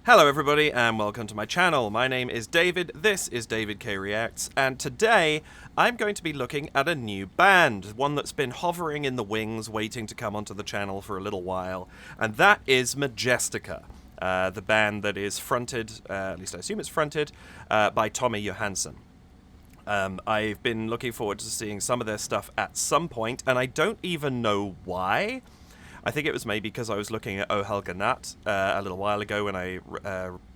Hello everybody and welcome to my channel. My name is David, this is David K Reacts, and today I'm going to be looking at a new band, one that's been hovering in the wings waiting to come onto the channel for a little while, and that is Majestica, the band that is fronted, at least I assume it's fronted, by Tommy Johansson. I've been looking forward to seeing some of their stuff at some point, and I don't even know why. I think it was maybe because I was looking at Oh Helga Natt a little while ago when I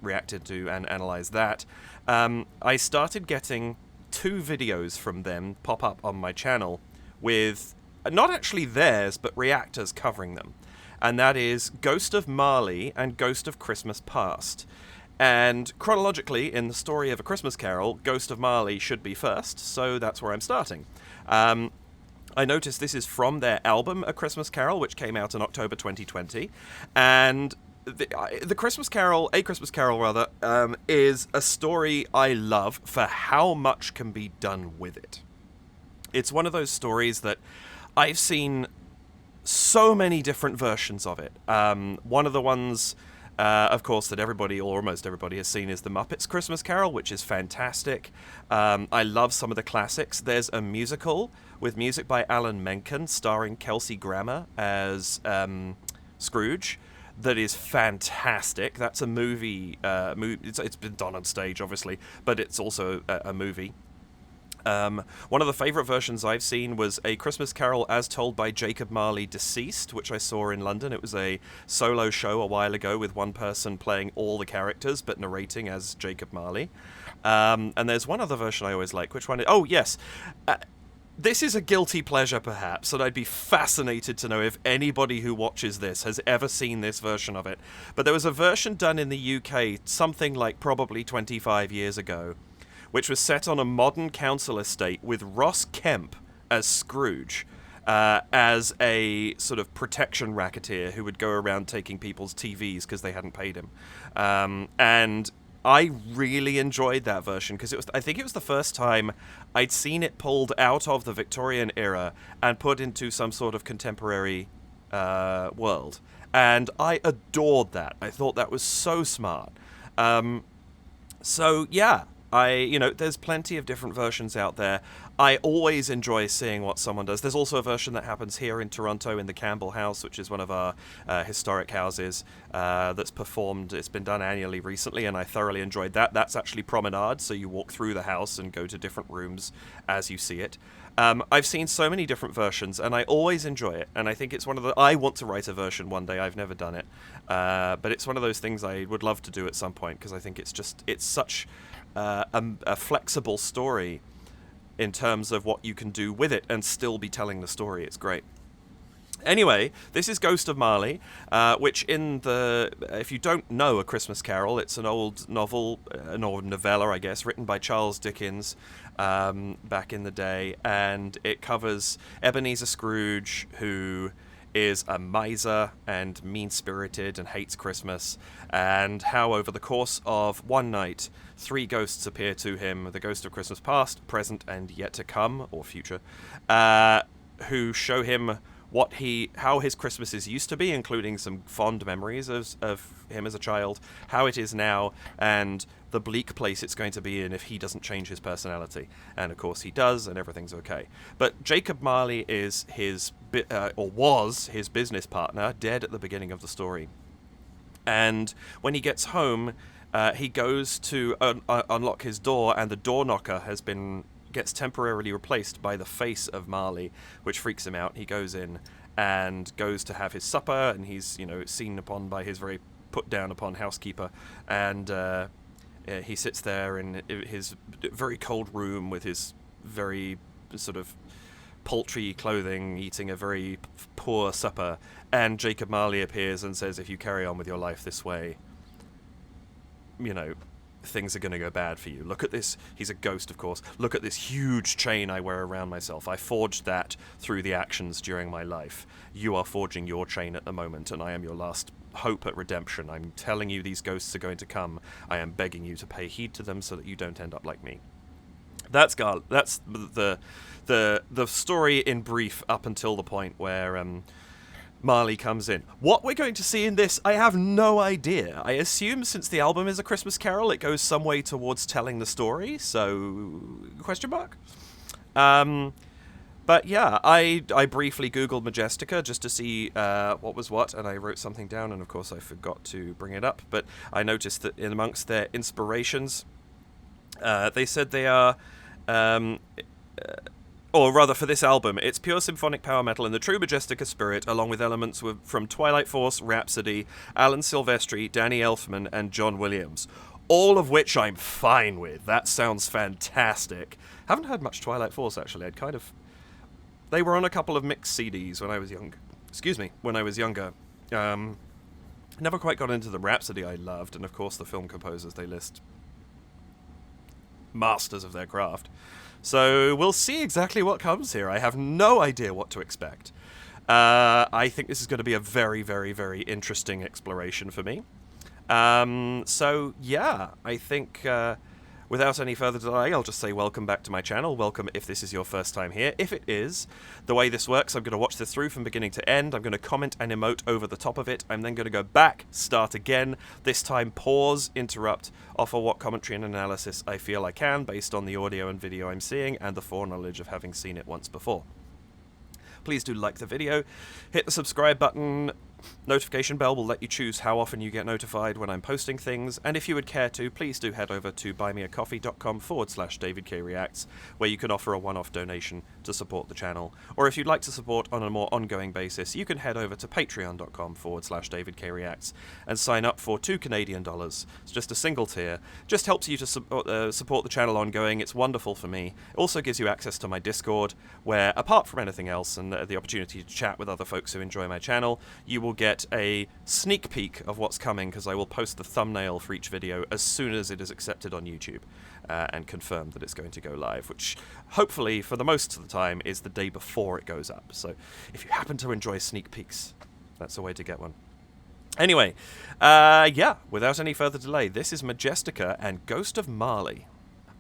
reacted to and analysed that. I started getting two videos from them pop up on my channel with, not actually theirs, but reactors covering them. And that is Ghost of Marley and Ghost of Christmas Past. And chronologically, in the story of A Christmas Carol, Ghost of Marley should be first, so that's where I'm starting. I noticed this is from their album, A Christmas Carol, which came out in October 2020, and the Christmas Carol, A Christmas Carol rather, is a story I love for how much can be done with it. It's one of those stories that I've seen so many different versions of it. One of the ones, of course, that everybody, or almost everybody, has seen is The Muppets Christmas Carol, which is fantastic. I love some of the classics. There's a musical with music by Alan Menken, starring Kelsey Grammer as Scrooge, that is fantastic. That's a movie. It's been done on stage, obviously, but it's also a movie. One of the favourite versions I've seen was A Christmas Carol as told by Jacob Marley Deceased, which I saw in London. It was a solo show a while ago with one person playing all the characters but narrating as Jacob Marley. And there's one other version I always like. Which one? Oh, yes. This is a guilty pleasure, perhaps, and I'd be fascinated to know if anybody who watches this has ever seen this version of it. But there was a version done in the UK something like probably 25 years ago, which was set on a modern council estate with Ross Kemp as Scrooge, as a sort of protection racketeer who would go around taking people's TVs because they hadn't paid him. And I really enjoyed that version because I think it was the first time I'd seen it pulled out of the Victorian era and put into some sort of contemporary world. And I adored that. I thought that was so smart. So yeah, there's plenty of different versions out there. I always enjoy seeing what someone does. There's also a version that happens here in Toronto in the Campbell House, which is one of our historic houses that's performed. It's been done annually recently, and I thoroughly enjoyed that. That's actually promenade, so you walk through the house and go to different rooms as you see it. I've seen so many different versions, and I always enjoy it. And I think it's one of the... I want to write a version one day. I've never done it. But it's one of those things I would love to do at some point, because I think it's such a flexible story in terms of what you can do with it and still be telling the story. It's great. Anyway, this is Ghost of Marley, which if you don't know A Christmas Carol, it's an old novel, an old novella, I guess, written by Charles Dickens back in the day, and it covers Ebenezer Scrooge, who is a miser and mean-spirited and hates Christmas, and how over the course of one night, three ghosts appear to him, the ghost of Christmas past, present, and yet to come, or future, who show him how his Christmases used to be, including some fond memories of him as a child, how it is now, and the bleak place it's going to be in if he doesn't change his personality. And of course he does, and everything's okay. But Jacob Marley is was his business partner, dead at the beginning of the story. And when he gets home, he goes to unlock his door, and the door knocker gets temporarily replaced by the face of Marley, which freaks him out. He goes in and goes to have his supper, and he's seen upon by his very put down upon housekeeper, and he sits there in his very cold room with his very sort of paltry clothing, eating a very poor supper, and Jacob Marley appears and says, if you carry on with your life this way, things are going to go bad for you. Look at this. He's a ghost, of course. Look at this huge chain I wear around myself. I forged that through the actions during my life. You are forging your chain at the moment, and I am your last hope at redemption. I'm telling you these ghosts are going to come. I am begging you to pay heed to them so that you don't end up like me. That's the story in brief up until the point where Marley comes in. What we're going to see in this, I have no idea. I assume since the album is A Christmas Carol, it goes some way towards telling the story, so... question mark? But yeah, I briefly Googled Majestica just to see what was what, and I wrote something down, and of course I forgot to bring it up, but I noticed that in amongst their inspirations, they said they are... or rather, for this album, it's pure symphonic power metal in the true Majestica spirit, along with elements from Twilight Force, Rhapsody, Alan Silvestri, Danny Elfman, and John Williams. All of which I'm fine with. That sounds fantastic. Haven't heard much Twilight Force, actually. They were on a couple of mixed CDs when I was young. Excuse me, when I was younger. Never quite got into the Rhapsody I loved, and of course the film composers they list. Masters of their craft. So we'll see exactly what comes here. I have no idea what to expect. I think this is going to be a very, very, very interesting exploration for me. So yeah, I think without any further delay, I'll just say welcome back to my channel. Welcome if this is your first time here. If it is, the way this works, I'm going to watch this through from beginning to end. I'm going to comment and emote over the top of it. I'm then going to go back, start again, this time pause, interrupt, offer what commentary and analysis I feel I can based on the audio and video I'm seeing and the foreknowledge of having seen it once before. Please do like the video, hit the subscribe button, notification bell will let you choose how often you get notified when I'm posting things, and if you would care to, please do head over to buymeacoffee.com/DavidKReacts, where you can offer a one-off donation to support the channel. Or if you'd like to support on a more ongoing basis, you can head over to patreon.com/DavidKReacts and sign up for $2 Canadian. It's just a single tier. Just helps you to support the channel ongoing. It's wonderful for me. It also gives you access to my Discord, where apart from anything else and the opportunity to chat with other folks who enjoy my channel, you will get a sneak peek of what's coming, because I will post the thumbnail for each video as soon as it is accepted on YouTube and confirmed that it's going to go live, which hopefully for the most of the time is the day before it goes up. So if you happen to enjoy sneak peeks, that's a way to get one. Anyway, yeah, without any further delay, this is Majestica and Ghost of Marley.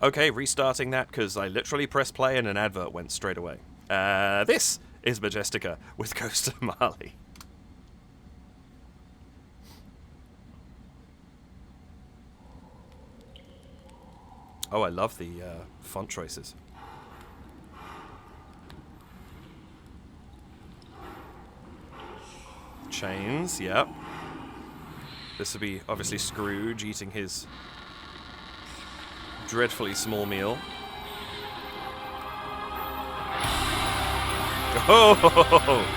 Okay, restarting that because I literally pressed play and an advert went straight away. This is Majestica with Ghost of Marley. Oh, I love the font choices. Chains, yep. This would be obviously Scrooge eating his dreadfully small meal. Oh!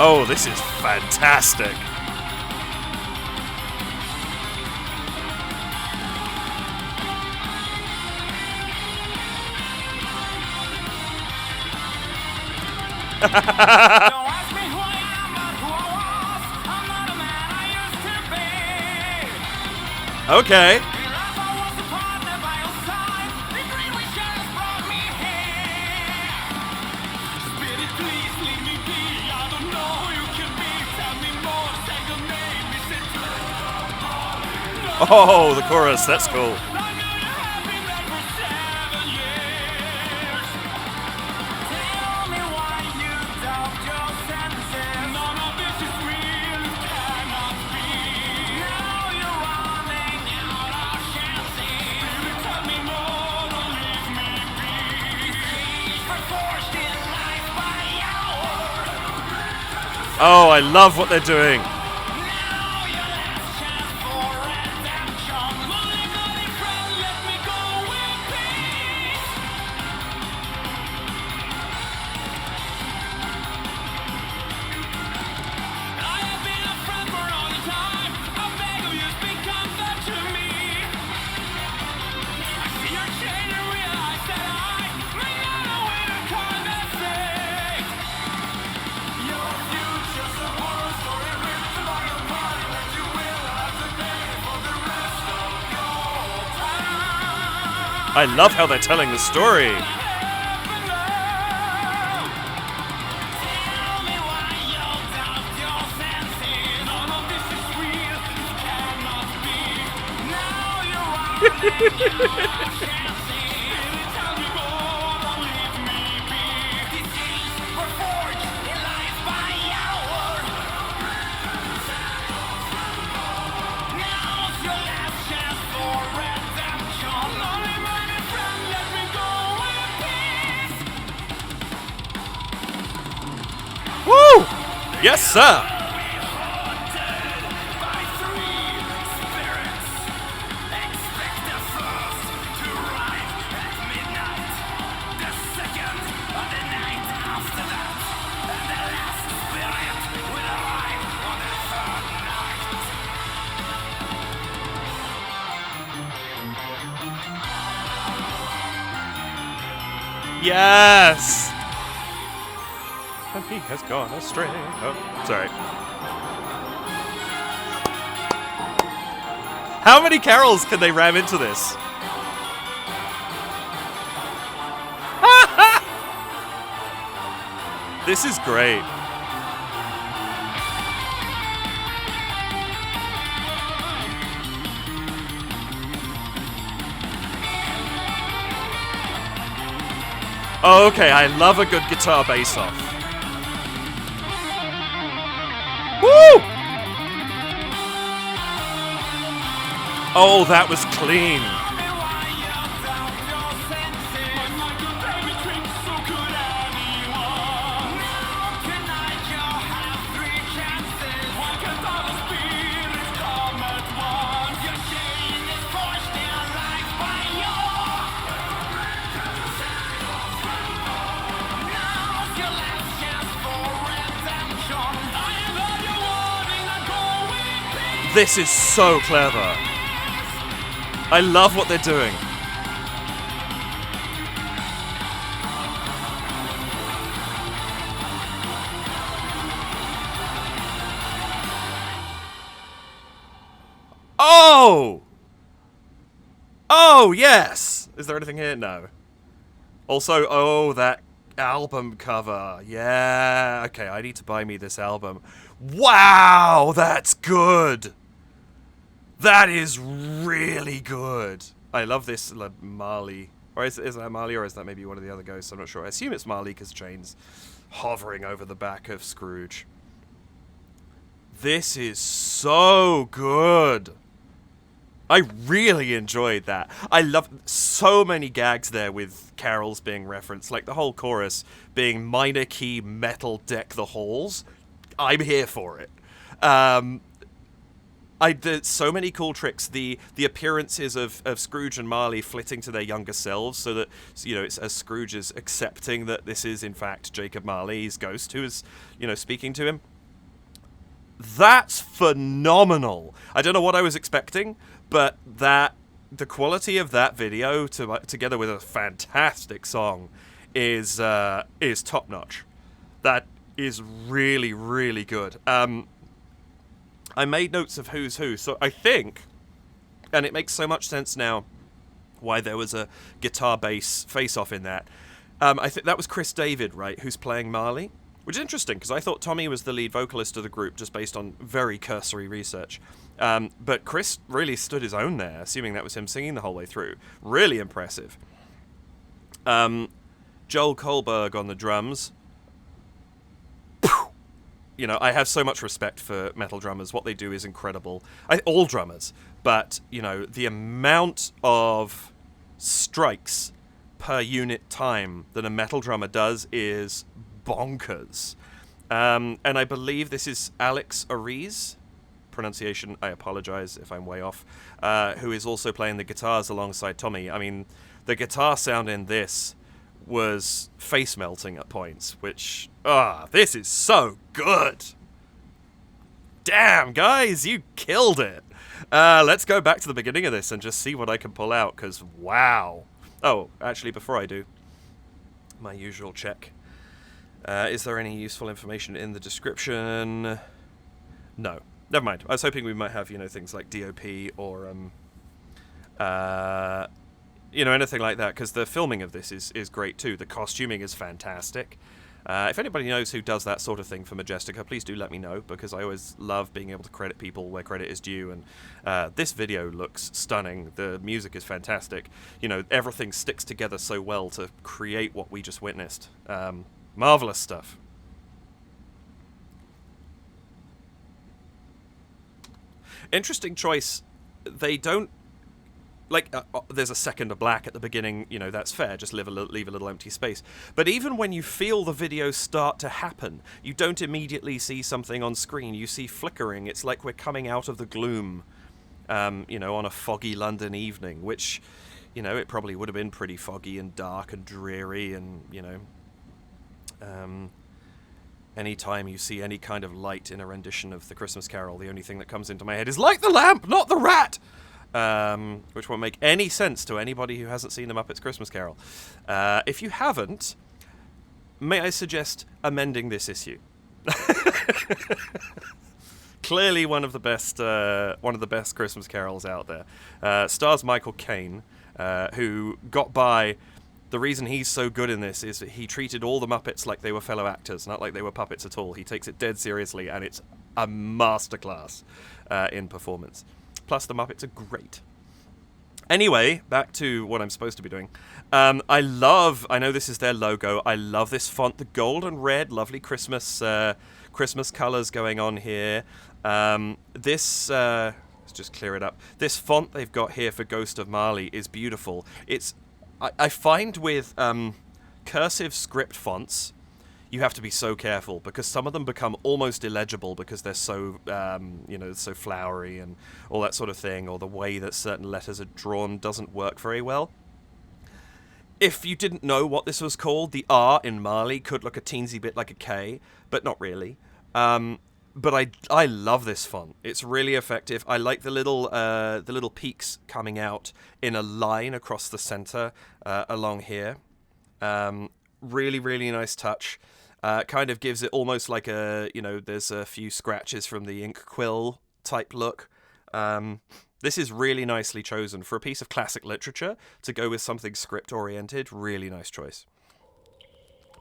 Oh, this is fantastic. Don't ask me who I am, but who I was. I'm not a man I used to be. Okay. In life I was a partner by your side. The dream we shared brought me here. Spirit, please leave me be. I don't know who you can be. Tell me more, say your name. Is it true? Oh, the chorus, that's cool. I know you have been there for 7 years. Tell me why you doubt your senses. None of this is real, it cannot be. Now you're running out of chances. Baby, tell me more, don't leave me be. These were forced in life by hours. Oh, I love what they're doing. Now your last chance for redemption. My only friend, let me go in peace. I have been a friend for all the time. I beg of you, speak comfort to me. I see your change and realize that I may not know where to compensate. Your future's a horror story written by a party that you will have to pay for the rest of your time. I love how they're telling the story. Tell me why you doubt your senses. None of this Woo! Yes, sir! Yes! And he has gone astray. Oh, sorry. How many carols can they ram into this? This is great. Oh, okay, I love a good guitar bass off. Woo! Oh, that was clean. This is so clever. I love what they're doing. Oh! Oh, yes! Is there anything here? No. Also, oh, that album cover. Yeah. Okay, I need to buy me this album. Wow, that's good. That is really good. I love this Marley. Or is that Marley, or is that maybe one of the other ghosts? I'm not sure. I assume it's Marley because Jane's hovering over the back of Scrooge. This is so good. I really enjoyed that. I love so many gags there with carols being referenced, like the whole chorus being minor key metal deck the halls. I'm here for it. There's so many cool tricks. The appearances of Scrooge and Marley flitting to their younger selves, so that, you know, it's as Scrooge is accepting that this is in fact Jacob Marley's ghost who is, you know, speaking to him. That's phenomenal. I don't know what I was expecting, but the quality of that video together with a fantastic song is top notch. That is really, really good. I made notes of who's who, so I think, and it makes so much sense now why there was a guitar bass face-off in that. I think that was Chris David, right, who's playing Marley, which is interesting because I thought Tommy was the lead vocalist of the group just based on very cursory research. But Chris really stood his own there, assuming that was him singing the whole way through. Really impressive. Joel Kohlberg on the drums. You know, I have so much respect for metal drummers. What they do is incredible. All drummers. But, you know, the amount of strikes per unit time that a metal drummer does is bonkers. And I believe this is Alex Ariz. Pronunciation, I apologize if I'm way off. Who is also playing the guitars alongside Tommy. I mean, the guitar sound in this was face melting at points, which, this is so good. Damn, guys, you killed it. Let's go back to the beginning of this and just see what I can pull out, because wow. Oh, actually, before I do, my usual check. Is there any useful information in the description? No. Never mind. I was hoping we might have, you know, things like DOP or, you know, anything like that, because the filming of this is great too. The costuming is fantastic. If anybody knows who does that sort of thing for Majestica, please do let me know, because I always love being able to credit people where credit is due, and this video looks stunning. The music is fantastic. You know, everything sticks together so well to create what we just witnessed. Marvelous stuff. Interesting choice. They don't... Like, there's a second of black at the beginning, you know, that's fair, just leave a little empty space. But even when you feel the video start to happen, you don't immediately see something on screen. You see flickering. It's like we're coming out of the gloom, you know, on a foggy London evening, which, you know, it probably would have been pretty foggy and dark and dreary, and, you know, anytime you see any kind of light in a rendition of the Christmas Carol, the only thing that comes into my head is, light the lamp, not the rat! Which won't make any sense to anybody who hasn't seen The Muppets Christmas Carol. If you haven't, may I suggest amending this issue? Clearly one of the best Christmas carols out there. Stars Michael Caine, who got by. The reason he's so good in this is that he treated all the Muppets like they were fellow actors, not like they were puppets at all. He takes it dead seriously, and it's a masterclass in performance. Plus, the Muppets are great. Anyway, back to what I'm supposed to be doing. I know this is their logo. I love this font, the gold and red, lovely Christmas colors going on here. Let's just clear it up. This font they've got here for Ghost of Marley is beautiful. I find with cursive script fonts, you have to be so careful, because some of them become almost illegible because they're so, you know, so flowery and all that sort of thing, or the way that certain letters are drawn doesn't work very well. If you didn't know what this was called, the R in Marley could look a teensy bit like a K, but not really. But I love this font. It's really effective. I like the little peaks coming out in a line across the center along here. Really, really nice touch. Kind of gives it almost like there's a few scratches from the ink quill type look. This is really nicely chosen for a piece of classic literature to go with something script oriented. Really nice choice.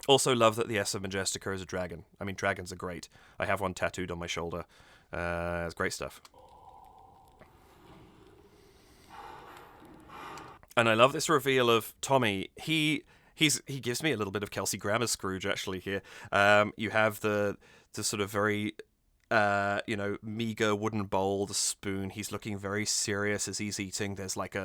Also love that the S of Majestica is a dragon. I mean, dragons are great. I have one tattooed on my shoulder. It's great stuff. And I love this reveal of Tommy. He gives me a little bit of Kelsey Grammer's Scrooge, actually, here. You have the sort of very, meager wooden bowl, the spoon. He's looking very serious as he's eating. There's like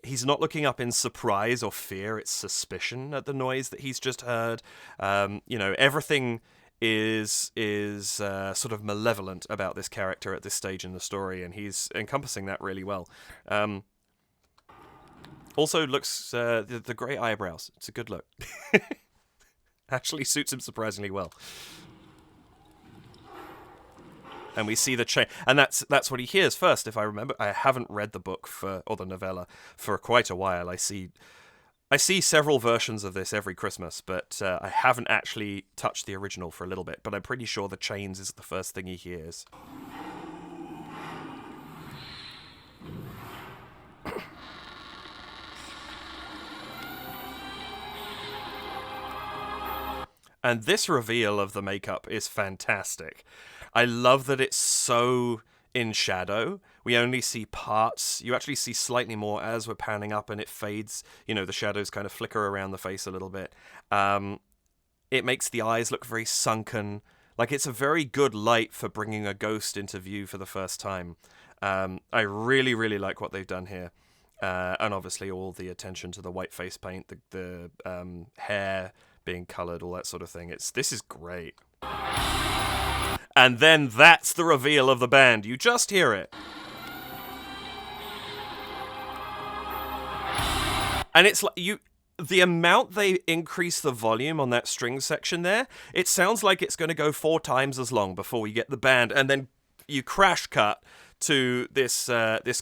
he's not looking up in surprise or fear. It's suspicion at the noise that he's just heard. Everything is sort of malevolent about this character at this stage in the story, and he's encompassing that really well. Also looks, the grey eyebrows, it's a good look. Actually suits him surprisingly well. And we see the chain, and that's what he hears first, if I remember. I haven't read the book or the novella for quite a while. I see several versions of this every Christmas, but I haven't actually touched the original for a little bit, but I'm pretty sure the chains is the first thing he hears. And this reveal of the makeup is fantastic. I love that it's so in shadow. We only see parts. You actually see slightly more as we're panning up, and it fades. You know, the shadows kind of flicker around the face a little bit. It makes the eyes look very sunken. Like, it's a very good light for bringing a ghost into view for the first time. I really, really like what they've done here. And obviously all the attention to the white face paint, the hair being coloured, all that sort of thing. This is great. And then that's the reveal of the band. You just hear it. And it's like the amount they increase the volume on that string section there, it sounds like it's going to go 4 times as long before we get the band, and then you crash cut to this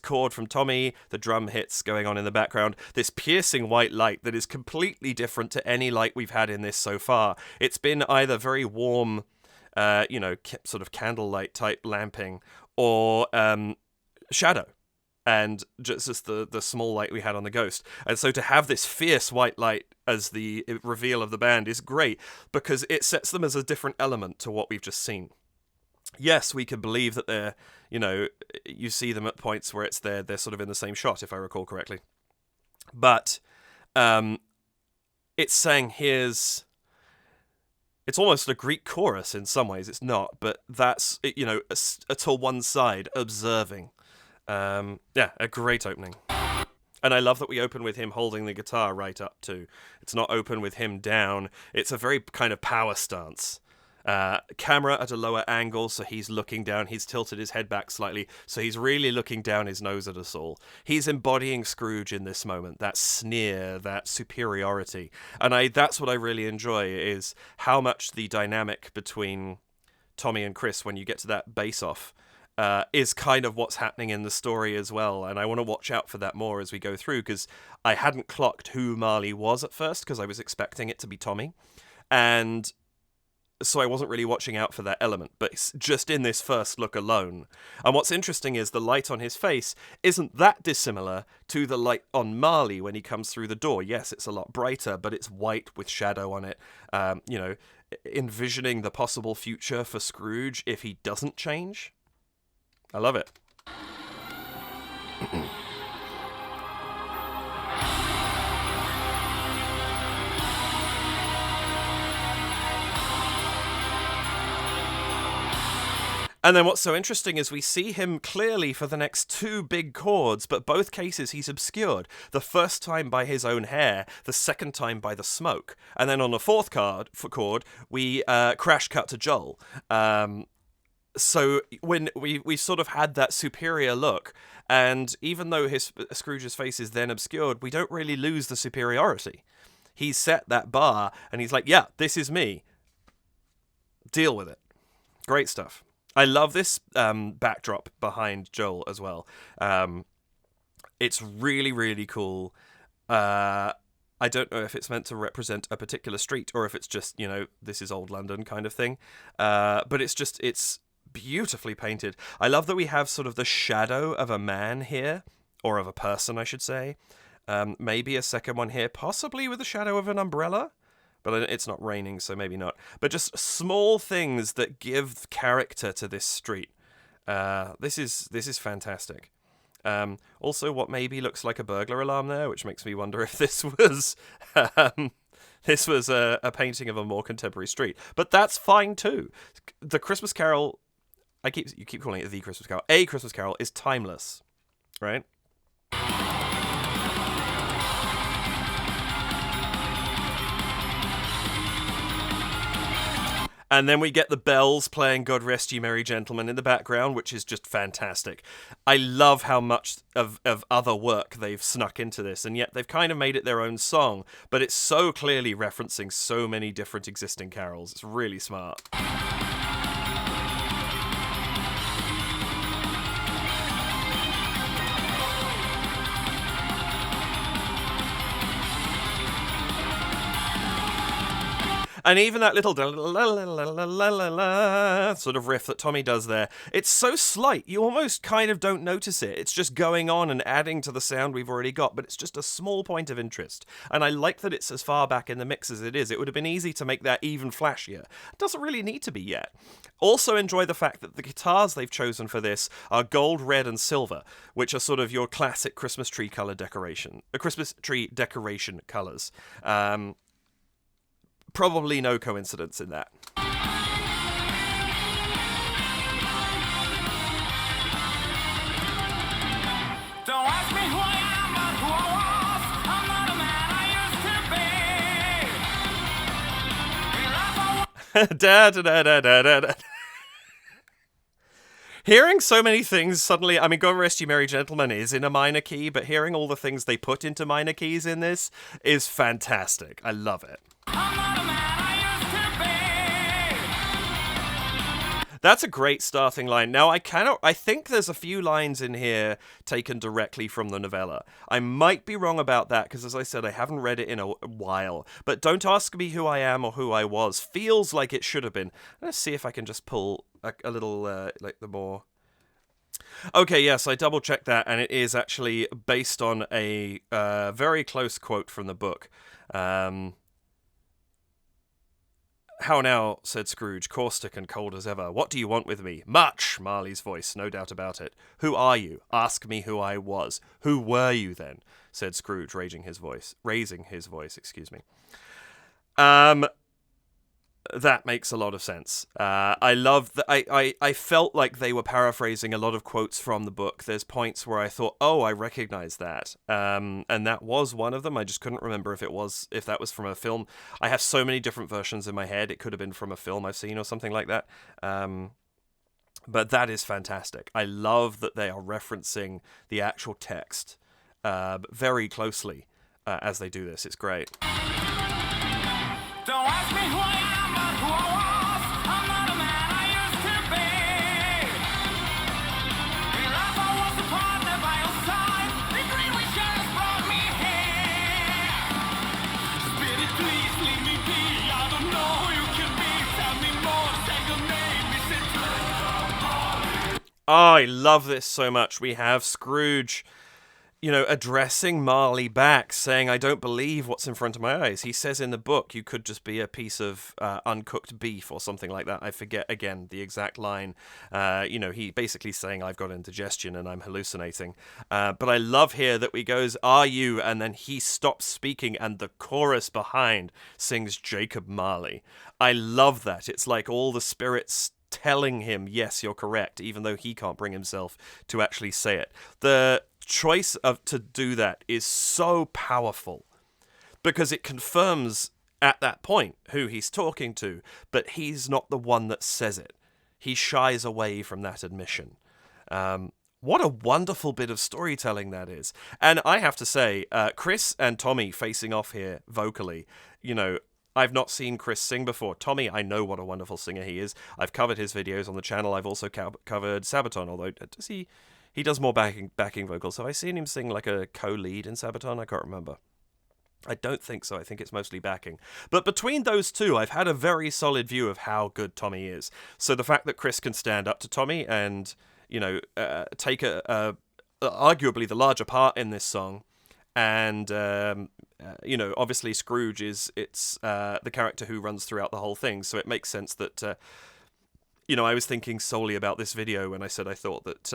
chord from Tommy, the drum hits going on in the background, this piercing white light that is completely different to any light we've had in this so far. It's been either very warm, sort of candlelight type lamping, or shadow. and just the small light we had on the Ghost. And so to have this fierce white light as the reveal of the band is great, because it sets them as a different element to what we've just seen. Yes, we can believe that they're, you see them at points where they're sort of in the same shot, if I recall correctly. But it's saying it's almost a Greek chorus in some ways. It's not, but that's, to one side, observing. A great opening. And I love that we open with him holding the guitar right up too. It's not open with him down. It's a very kind of power stance. Camera at a lower angle, so he's looking down. He's tilted his head back slightly, so he's really looking down his nose at us all. He's embodying Scrooge in this moment, that sneer, that superiority. And that's what I really enjoy, is how much the dynamic between Tommy and Chris, when you get to that bass-off, is kind of what's happening in the story as well. And I want to watch out for that more as we go through, because I hadn't clocked who Marley was at first, because I was expecting it to be Tommy. And so I wasn't really watching out for that element, but it's just in this first look alone. And what's interesting is the light on his face isn't that dissimilar to the light on Marley when he comes through the door. Yes, it's a lot brighter, but it's white with shadow on it. Envisioning the possible future for Scrooge if he doesn't change. I love it. And then what's so interesting is we see him clearly for the next two big chords, but both cases he's obscured. The first time by his own hair, the second time by the smoke. And then on the fourth chord, we crash cut to Joel. So when we sort of had that superior look, and even though Scrooge's face is then obscured, we don't really lose the superiority. He's set that bar, and he's like, yeah, this is me. Deal with it. Great stuff. I love this backdrop behind Joel as well. It's really, really cool. I don't know if it's meant to represent a particular street or if it's just, this is old London kind of thing. But it's beautifully painted. I love that we have sort of the shadow of a man here, or of a person, I should say. Maybe a second one here, possibly with the shadow of an umbrella. But it's not raining, so maybe not. But just small things that give character to this street. This is fantastic. Also, what maybe looks like a burglar alarm there, which makes me wonder if this was a painting of a more contemporary street. But that's fine too. The Christmas Carol, you keep calling it the Christmas Carol. A Christmas Carol is timeless, right? And then we get the bells playing God Rest Ye Merry Gentlemen in the background, which is just fantastic. I love how much of other work they've snuck into this, and yet they've kind of made it their own song, but it's so clearly referencing so many different existing carols. It's really smart. And even that little sort of riff that Tommy does there, it's so slight, you almost kind of don't notice it. It's just going on and adding to the sound we've already got, but it's just a small point of interest. And I like that it's as far back in the mix as it is. It would have been easy to make that even flashier. It doesn't really need to be yet. Also enjoy the fact that the guitars they've chosen for this are gold, red, and silver, which are sort of your classic Christmas tree color decoration. Christmas tree decoration colors. Probably no coincidence in that. Don't ask me who I am, but who I was. I'm not a man I used to be. Da da da da da da. Hearing so many things suddenly, God Rest Ye Merry Gentlemen is in a minor key, but hearing all the things they put into minor keys in this is fantastic. I love it. I'm not a man I used to be. That's a great starting line. Now, I think there's a few lines in here taken directly from the novella. I might be wrong about that, because as I said, I haven't read it in a while. But Don't Ask Me Who I Am or Who I Was feels like it should have been. Let's see if I can just pull a little, the more Okay, yes, I double-checked that, and it is actually based on a very close quote from the book. "How now," said Scrooge, caustic and cold as ever. "What do you want with me?" "Much," Marley's voice, no doubt about it. "Who are you? Ask me who I was." "Who were you, then?" said Scrooge, raising his voice, excuse me. That makes a lot of sense. I love that. I felt like they were paraphrasing a lot of quotes from the book. There's points where I thought, oh, I recognize that. And that was one of them. I just couldn't remember if that was from a film. I have so many different versions in my head. It could have been from a film I've seen or something like that. But that is fantastic. I love that they are referencing the actual text very closely as they do this. It's great. Don't ask me who I am, but who I was. I'm not a man I used to be. In life I was a partner by your side. The green we shared brought me here. Spirit, please leave me be. I don't know who you can be. Tell me more, say your name. Is it Oh, I love this so much. We have Scrooge, addressing Marley back, saying, "I don't believe what's in front of my eyes." He says in the book, you could just be a piece of uncooked beef or something like that. I forget, again, the exact line. He basically saying, "I've got indigestion and I'm hallucinating." But I love here that he goes, "Are you?" And then he stops speaking and the chorus behind sings Jacob Marley. I love that. It's like all the spirits telling him, yes, you're correct, even though he can't bring himself to actually say it. The choice to do that is so powerful because it confirms at that point who he's talking to, but he's not the one that says it. He shies away from that admission. What a wonderful bit of storytelling that is. And I have to say, Chris and Tommy facing off here vocally, I've not seen Chris sing before. Tommy, I know what a wonderful singer he is. I've covered his videos on the channel. I've also covered Sabaton, although he does more backing vocals. Have I seen him sing like a co-lead in Sabaton? I can't remember. I don't think so. I think it's mostly backing. But between those two, I've had a very solid view of how good Tommy is. So the fact that Chris can stand up to Tommy and, take arguably the larger part in this song, and obviously Scrooge is the character who runs throughout the whole thing, so it makes sense that I was thinking solely about this video when I said I thought that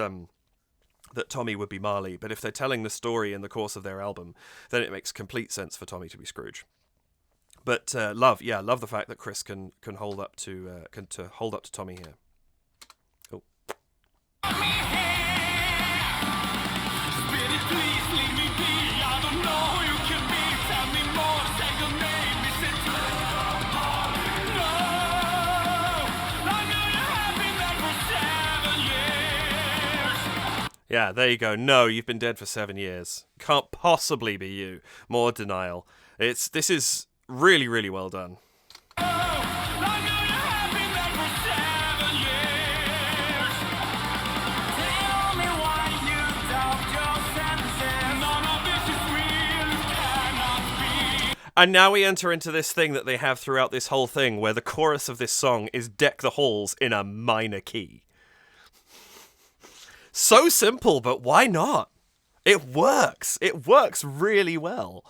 that Tommy would be Marley, but if they're telling the story in the course of their album, then it makes complete sense for Tommy to be Scrooge. But love the fact that Chris can hold up to Tommy here. Oh. Yeah, there you go. No, you've been dead for 7 years. Can't possibly be you. More denial. This is really, really well done. And now we enter into this thing that they have throughout this whole thing, where the chorus of this song is "Deck the Halls" in a minor key. So simple, but why not? It works. It works really well.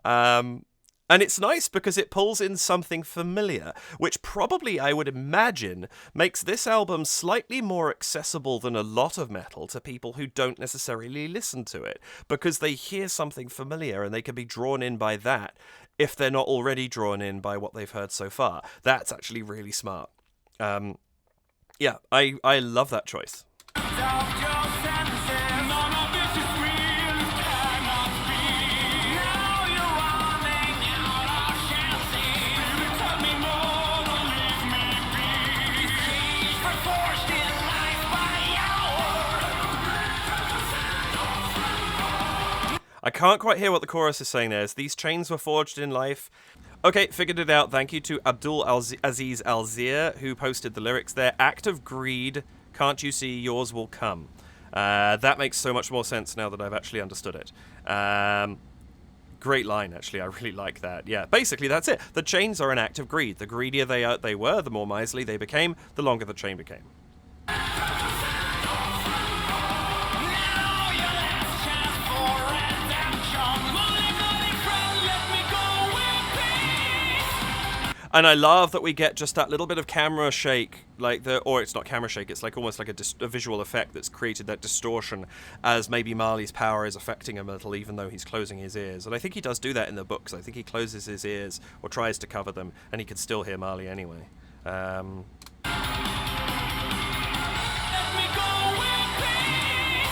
And it's nice because it pulls in something familiar, which probably, I would imagine, makes this album slightly more accessible than a lot of metal to people who don't necessarily listen to it, because they hear something familiar and they can be drawn in by that if they're not already drawn in by what they've heard so far. That's actually really smart. I love that choice. I can't quite hear what the chorus is saying there. These chains were forged in life. Okay, figured it out. Thank you to Abdul Aziz Alzir, who posted the lyrics there. Act of greed, can't you see yours will come? That makes so much more sense now that I've actually understood it. Great line, actually. I really like that. Yeah, basically that's it. The chains are an act of greed. The greedier they were, the more miserly they became, the longer the chain became. And I love that we get just that little bit of camera shake, or it's not camera shake, it's like almost like a visual effect that's created that distortion as maybe Marley's power is affecting him a little, even though he's closing his ears. And I think he does do that in the books. I think he closes his ears or tries to cover them, and he can still hear Marley anyway. Let me go in peace.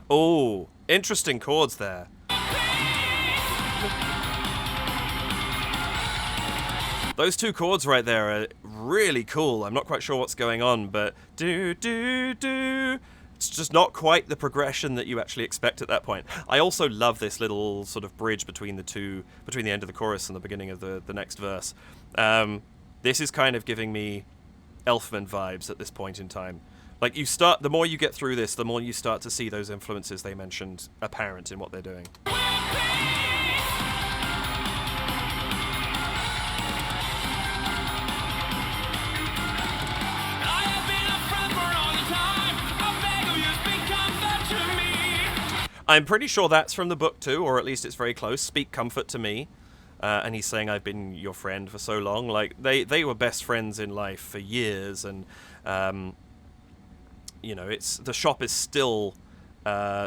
Oh, interesting chords there. Those two chords right there are really cool. I'm not quite sure what's going on, but do do do. It's just not quite the progression that you actually expect at that point. I also love this little sort of bridge between the end of the chorus and the beginning of the next verse. This is kind of giving me Elfman vibes at this point in time. Like, the more you get through this, the more you start to see those influences they mentioned apparent in what they're doing. I'm pretty sure that's from the book too, or at least it's very close. Speak comfort to me. And he's saying, I've been your friend for so long. Like, they were best friends in life for years, and you know, the shop is still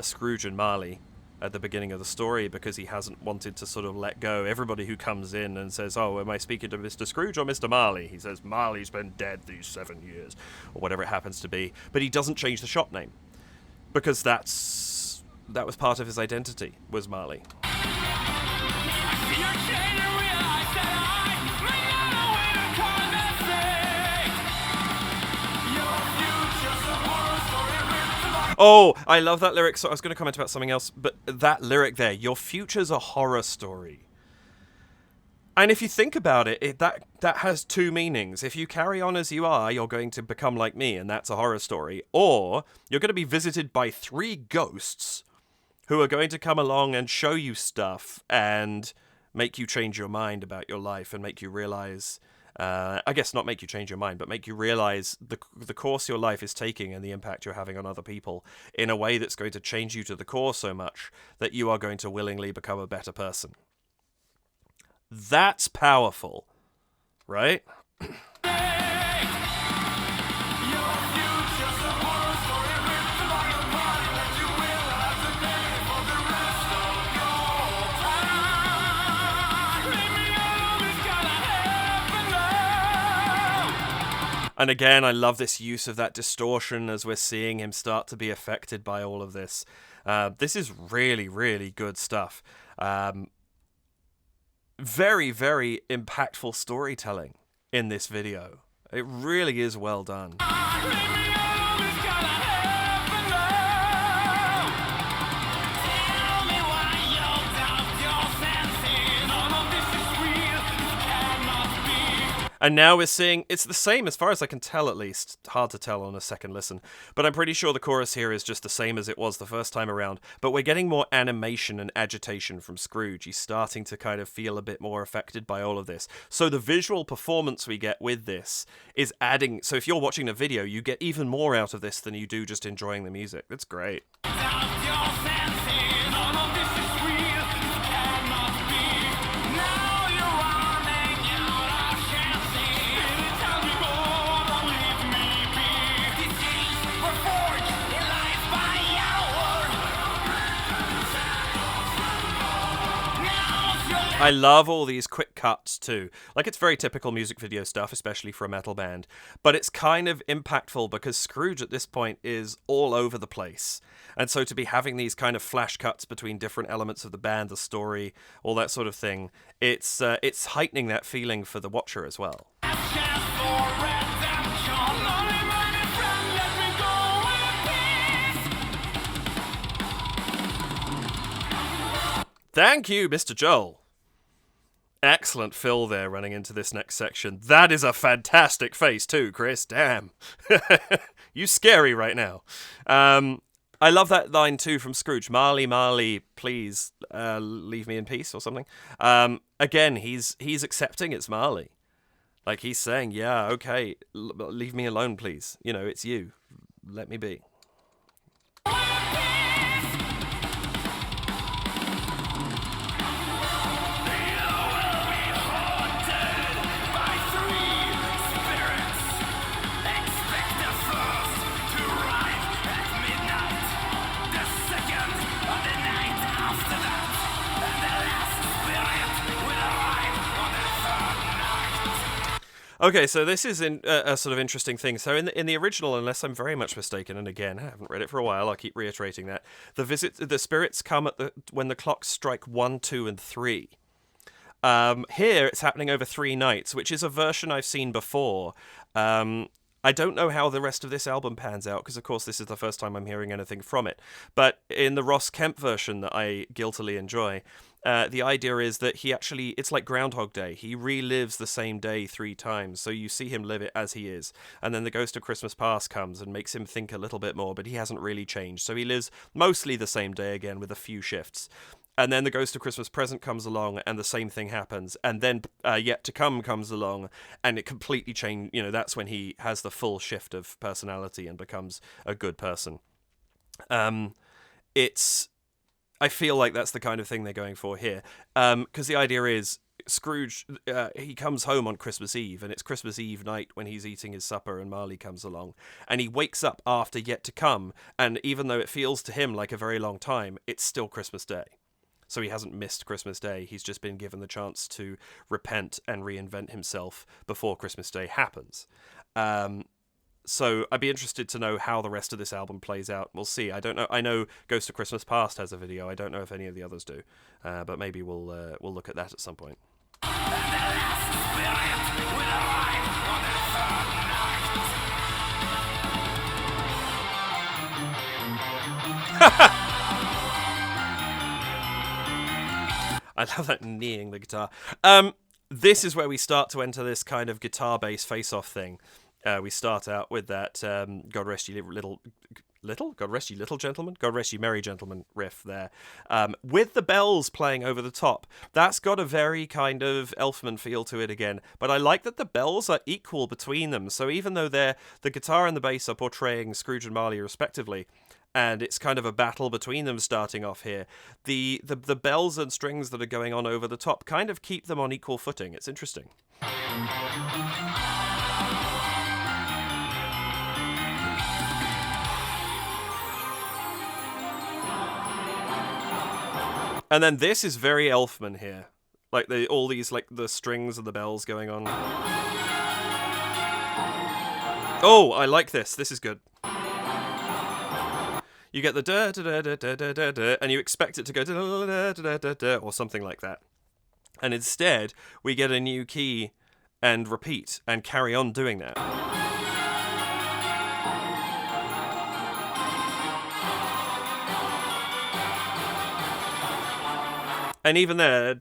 Scrooge and Marley at the beginning of the story, because he hasn't wanted to sort of let go. Everybody who comes in and says, oh, am I speaking to Mr. Scrooge or Mr. Marley? He says, Marley's been dead these 7 years, or whatever it happens to be. But he doesn't change the shop name, because that was part of his identity, was Marley. Oh, I love that lyric. So I was going to comment about something else, but that lyric there, your future's a horror story. And if you think about it, that has two meanings. If you carry on as you are, you're going to become like me, and that's a horror story. Or you're going to be visited by 3 ghosts who are going to come along and show you stuff and make you change your mind about your life and make you realize... I guess not make you change your mind, but make you realize the course your life is taking and the impact you're having on other people in a way that's going to change you to the core so much that you are going to willingly become a better person. That's powerful, right? And again, I love this use of that distortion as we're seeing him start to be affected by all of this. This is really, really good stuff. Very, very impactful storytelling in this video. It really is well done. And now we're seeing, it's the same as far as I can tell at least, hard to tell on a second listen, but I'm pretty sure the chorus here is just the same as it was the first time around, but we're getting more animation and agitation from Scrooge. He's starting to kind of feel a bit more affected by all of this. So the visual performance we get with this is adding, so if you're watching the video, you get even more out of this than you do just enjoying the music. It's great. I love all these quick cuts too. Like, it's very typical music video stuff, especially for a metal band, but it's kind of impactful because Scrooge at this point is all over the place. And so to be having these kind of flash cuts between different elements of the band, the story, all that sort of thing, it's heightening that feeling for the watcher as well. Thank you, Mr. Joel. Excellent fill there running into this next section. That is a fantastic face too, Chris. Damn. You scary right now. I love that line too from Scrooge. Marley, Marley, please leave me in peace or something. Again, he's accepting it's Marley. Like, he's saying, yeah, okay, leave me alone, please. You know, it's you. Let me be. Okay, so this is a sort of interesting thing. So in the original, unless I'm very much mistaken, and again, I haven't read it for a while, I'll keep reiterating that, the spirits come at when the clocks strike 1, 2, and 3. Here, it's happening over 3 nights, which is a version I've seen before. I don't know how the rest of this album pans out, because of course this is the first time I'm hearing anything from it. But in the Ross Kemp version that I guiltily enjoy, the idea is that it's like Groundhog Day. He relives the same day 3 times, so you see him live it as he is. And then the Ghost of Christmas Past comes and makes him think a little bit more, but he hasn't really changed. So he lives mostly the same day again with a few shifts. And then the Ghost of Christmas Present comes along, and the same thing happens. And then Yet to Come comes along, and it completely changed. That's when he has the full shift of personality and becomes a good person. I feel like that's the kind of thing they're going for here. Because the idea is, Scrooge, he comes home on Christmas Eve, and it's Christmas Eve night when he's eating his supper, and Marley comes along, and he wakes up after Yet to Come, and even though it feels to him like a very long time, it's still Christmas Day. So he hasn't missed Christmas Day. He's just been given the chance to repent and reinvent himself before Christmas Day happens. So I'd be interested to know how the rest of this album plays out. We'll see. I don't know. I know Ghost of Christmas Past has a video. I don't know if any of the others do. But maybe we'll look at that at some point. I love that kneeing the guitar. This is where we start to enter this kind of guitar-based face-off thing. We start out with that God rest you little God rest you little gentlemen, God rest you merry gentlemen riff there, with the bells playing over the top. That's got a very kind of Elfman feel to it again, but I like that the bells are equal between them. So even though the guitar and the bass are portraying Scrooge and Marley respectively, and it's kind of a battle between them starting off here, the bells and strings that are going on over the top kind of keep them on equal footing. It's interesting. And then this is very Elfman here. Like all these like the strings and the bells going on. Oh, I like this. This is good. You get the da da da da da da da, and you expect it to go da da da da da or something like that. And instead, we get a new key and repeat and carry on doing that. And even there,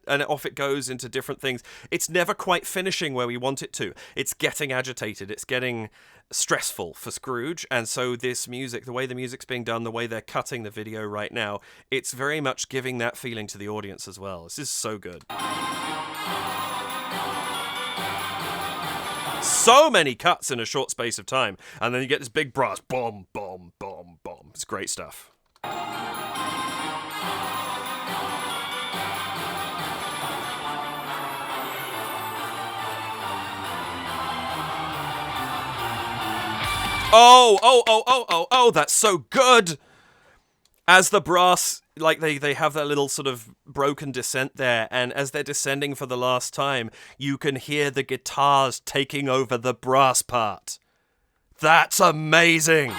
and off it goes into different things. It's never quite finishing where we want it to. It's getting agitated. It's getting stressful for Scrooge. And so this music, the way the music's being done, the way they're cutting the video right now, it's very much giving that feeling to the audience as well. This is so good. So many cuts in a short space of time. And then you get this big brass, boom, boom, boom, boom. It's great stuff. Oh, that's so good! As the brass, like they have that little sort of broken descent there, and as they're descending for the last time, you can hear the guitars taking over the brass part. That's amazing!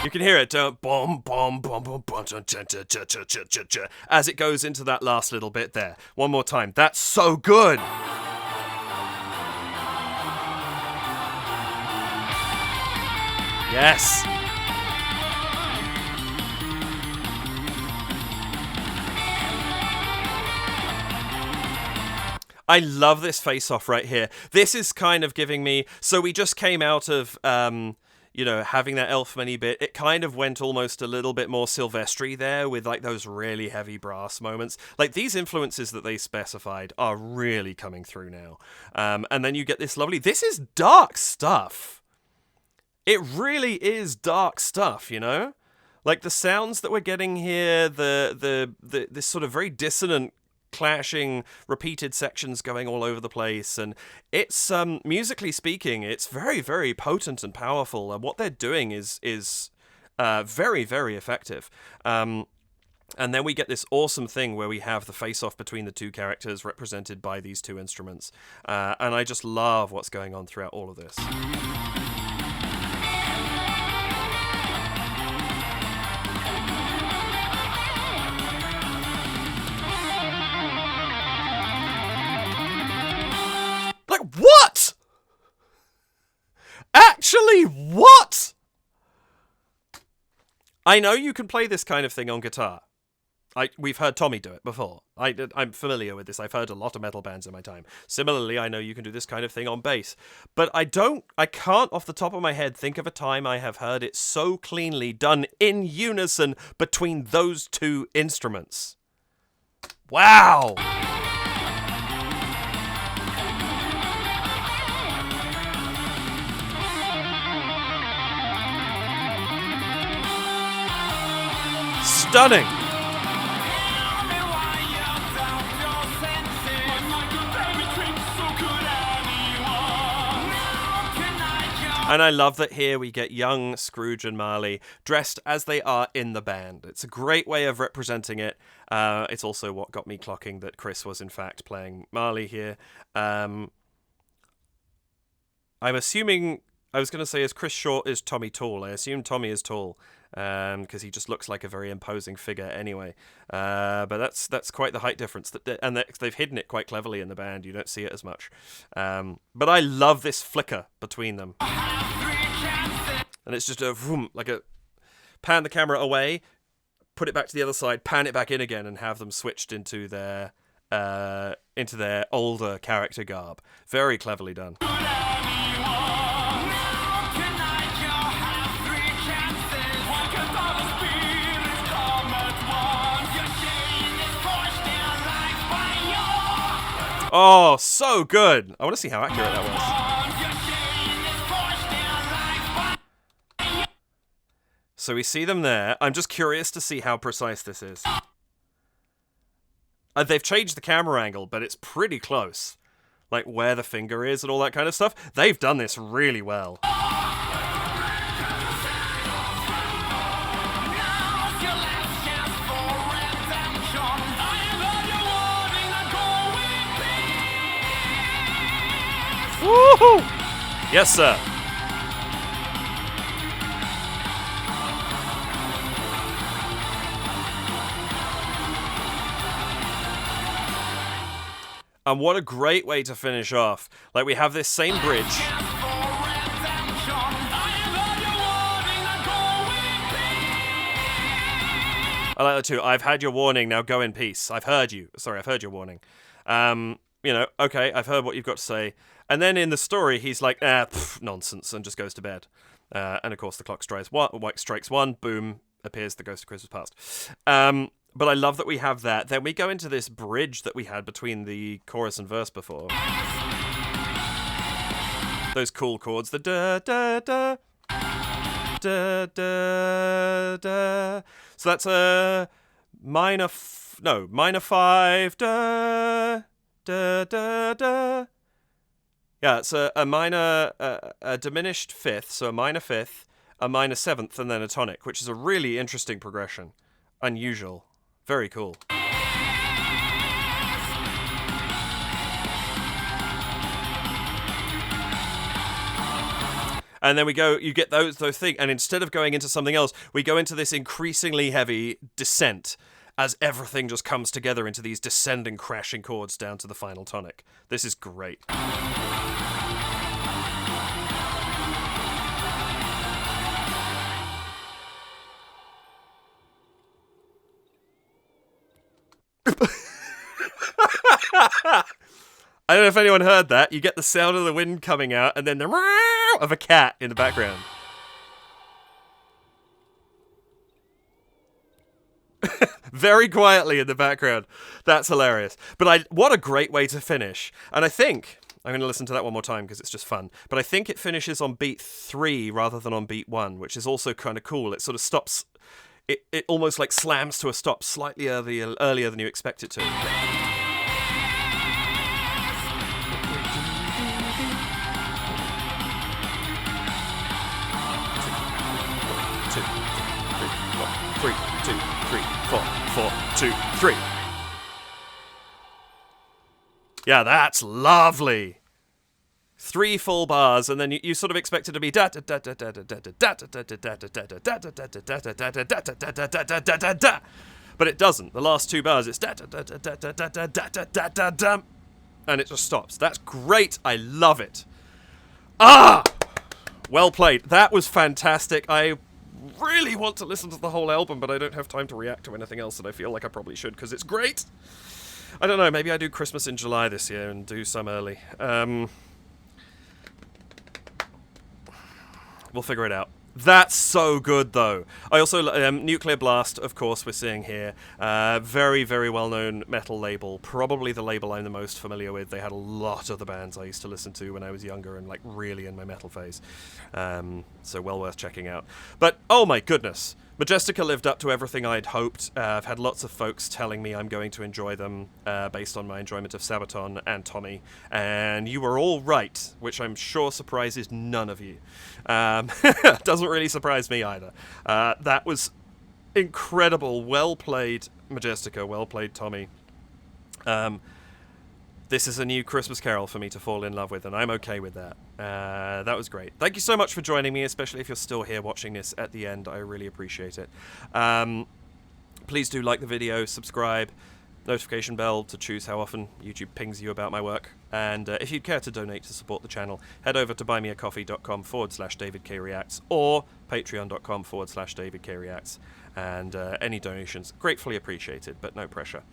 You can hear it, boom, boom, boom, boom, boom, as it goes into that last little bit there. One more time. That's so good. Yes. I love this face-off right here. This is kind of giving me... So we just came out of... having that Elfman-y bit, it kind of went almost a little bit more Sylvester-y there with like those really heavy brass moments. Like these influences that they specified are really coming through now. And then you get this lovely, this is dark stuff. It really is dark stuff, you know? Like the sounds that we're getting here, this sort of very dissonant clashing repeated sections going all over the place, and it's musically speaking it's very, very potent and powerful, and what they're doing is Very, very effective. And then we get this awesome thing where we have the face-off between the two characters represented by these two instruments. And I just love what's going on throughout all of this. Like, what? Actually, what? I know you can play this kind of thing on guitar. We've heard Tommy do it before. I'm familiar with this. I've heard a lot of metal bands in my time. Similarly, I know you can do this kind of thing on bass. But I can't off the top of my head think of a time I have heard it so cleanly done in unison between those two instruments. Wow! Stunning! And I love that here we get young Scrooge and Marley dressed as they are in the band. It's a great way of representing it. It's also what got me clocking that Chris was in fact playing Marley here. I'm assuming, I was going to say, is Chris short, is Tommy tall? I assume Tommy is tall. Because he just looks like a very imposing figure anyway. But that's quite the height difference. And they've hidden it quite cleverly in the band. You don't see it as much. But I love this flicker between them. And it's just a vroom, like a pan the camera away, put it back to the other side, pan it back in again, and have them switched into their older character garb. Very cleverly done. Oh, so good! I want to see how accurate that was. So we see them there. I'm just curious to see how precise this is. They've changed the camera angle, but it's pretty close. Like where the finger is and all that kind of stuff. They've done this really well. Woohoo! Yes, sir. And what a great way to finish off. Like, we have this same bridge. I like that too. I've had your warning, now go in peace. I've heard you. Sorry, I've heard your warning. You know, okay, I've heard what you've got to say. And then in the story, he's like, nonsense, and just goes to bed. And of course, the clock strikes one, boom, appears the ghost of Christmas past. But I love that we have that. Then we go into this bridge that we had between the chorus and verse before. Those cool chords, the da-da-da, da-da-da. So that's a minor 5, da-da-da. Yeah, it's a minor, a diminished fifth, so a minor fifth, a minor seventh, and then a tonic, which is a really interesting progression. Unusual. Very cool. And then you get those things, and instead of going into something else, we go into this increasingly heavy descent as everything just comes together into these descending, crashing chords down to the final tonic. This is great. I don't know if anyone heard that. You get the sound of the wind coming out and then the meow of a cat in the background. Very quietly in the background. That's hilarious. But what a great way to finish. And I think, I'm going to listen to that one more time because it's just fun, but I think it finishes on beat 3 rather than on beat 1, which is also kind of cool. It sort of stops, it almost like slams to a stop slightly earlier than you expect it to. 2, 3. Yeah, that's lovely. 3 full bars, and then you sort of expect it to be da da da da da da da da da da da da da, but it doesn't. The last 2 bars, it's da da da da da da da da da da da da, and it just stops. That's great. I love it. Ah, well played. That was fantastic. I really want to listen to the whole album, but I don't have time to react to anything else that I feel like I probably should because it's great. I don't know. Maybe I do Christmas in July this year and do some early. We'll figure it out. That's so good, though. I also, Nuclear Blast, of course, we're seeing here. Very, very well-known metal label. Probably the label I'm the most familiar with. They had a lot of the bands I used to listen to when I was younger and, like, really in my metal phase. So well worth checking out. But, oh my goodness. Majestica lived up to everything I'd hoped. I've had lots of folks telling me I'm going to enjoy them based on my enjoyment of Sabaton and Tommy, and you were all right, which I'm sure surprises none of you. Doesn't really surprise me either. That was incredible. Well played, Majestica. Well played, Tommy. This is a new Christmas carol for me to fall in love with, and I'm okay with that. That was great. Thank you so much for joining me, especially if you're still here watching this at the end. I really appreciate it. Please do like the video, subscribe, notification bell to choose how often YouTube pings you about my work. And if you'd care to donate to support the channel, head over to buymeacoffee.com/DavidKReacts or patreon.com/DavidKReacts. And any donations, gratefully appreciated, but no pressure.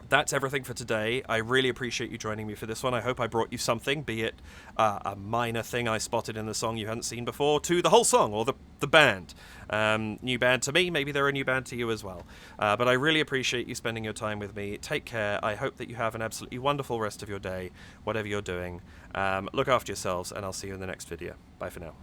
That's everything for today. I really appreciate you joining me for this one. I hope I brought you something, be it a minor thing I spotted in the song you hadn't seen before, to the whole song, or the band. New band to me, maybe they're a new band to you as well. But I really appreciate you spending your time with me. Take care. I hope that you have an absolutely wonderful rest of your day, whatever you're doing. Look after yourselves, and I'll see you in the next video. Bye for now.